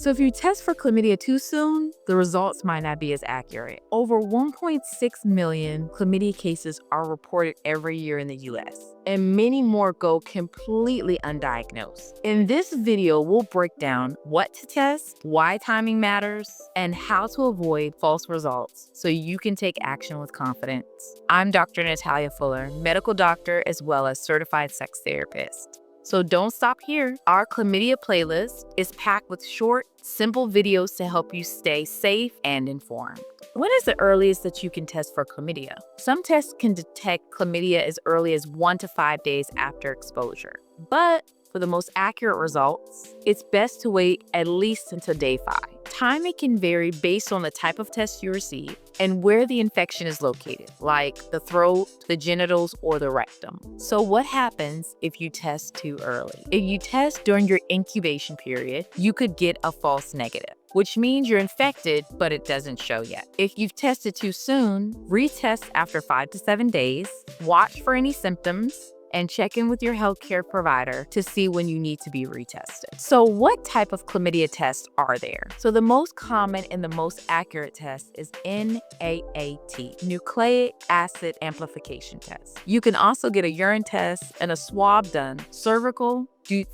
So if you test for chlamydia too soon, the results might not be as accurate. Over 1.6 million chlamydia cases are reported every year in the US, and many more go completely undiagnosed. In this video, we'll break down what to test, why timing matters, and how to avoid false results so you can take action with confidence. I'm Dr. Natalia Fuller, medical doctor as well as certified sex therapist. So don't stop here. Our chlamydia playlist is packed with short, simple videos to help you stay safe and informed. When is the earliest that you can test for chlamydia? Some tests can detect chlamydia as early as 1 to 5 days after exposure. But for the most accurate results, it's best to wait at least until day 5. Timing can vary based on the type of test you receive and where the infection is located, like the throat, the genitals, or the rectum. So what happens if you test too early? If you test during your incubation period, you could get a false negative, which means you're infected, but it doesn't show yet. If you've tested too soon, retest after 5 to 7 days, watch for any symptoms, and check in with your healthcare provider to see when you need to be retested. So what type of chlamydia tests are there? So the most common and the most accurate test is NAAT, nucleic acid amplification test. You can also get a urine test and a swab done cervical,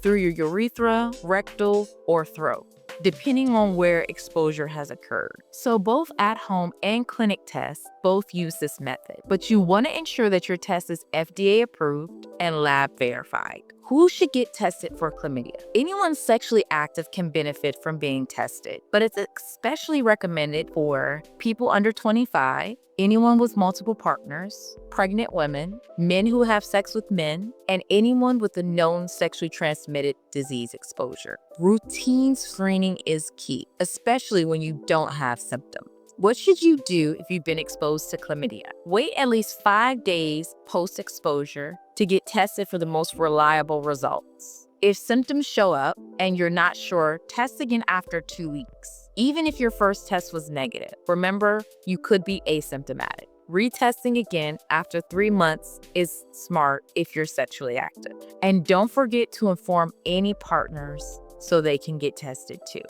through your urethra, rectal, or throat, depending on where exposure has occurred. So both at-home and clinic tests both use this method, but you want to ensure that your test is FDA approved and lab verified. Who should get tested for chlamydia? Anyone sexually active can benefit from being tested, but it's especially recommended for people under 25, anyone with multiple partners, pregnant women, men who have sex with men, and anyone with a known sexually transmitted disease exposure. Routine screening is key, especially when you don't have symptoms. What should you do if you've been exposed to chlamydia? Wait at least 5 days post-exposure to get tested for the most reliable results. If symptoms show up and you're not sure, test again after 2 weeks. Even if your first test was negative, remember, you could be asymptomatic. Retesting again after 3 months is smart if you're sexually active. And don't forget to inform any partners so they can get tested too.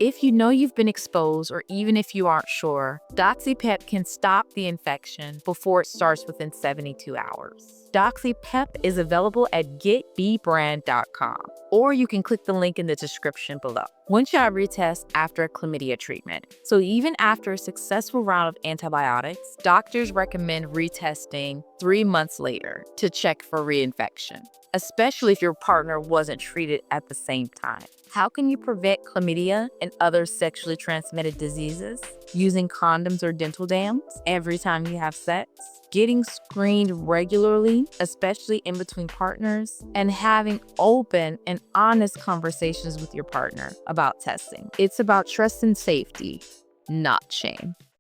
If you know you've been exposed, or even if you aren't sure, Doxy-PEP can stop the infection before it starts within 72 hours. Doxy-PEP is available at getbbrand.com, or you can click the link in the description below. One shot retest after a chlamydia treatment. So even after a successful round of antibiotics, doctors recommend retesting 3 months later to check for reinfection, especially if your partner wasn't treated at the same time. How can you prevent chlamydia and other sexually transmitted diseases? Using condoms or dental dams every time you have sex, getting screened regularly, especially in between partners, and having open and honest conversations with your partner about testing. It's about trust and safety, not shame.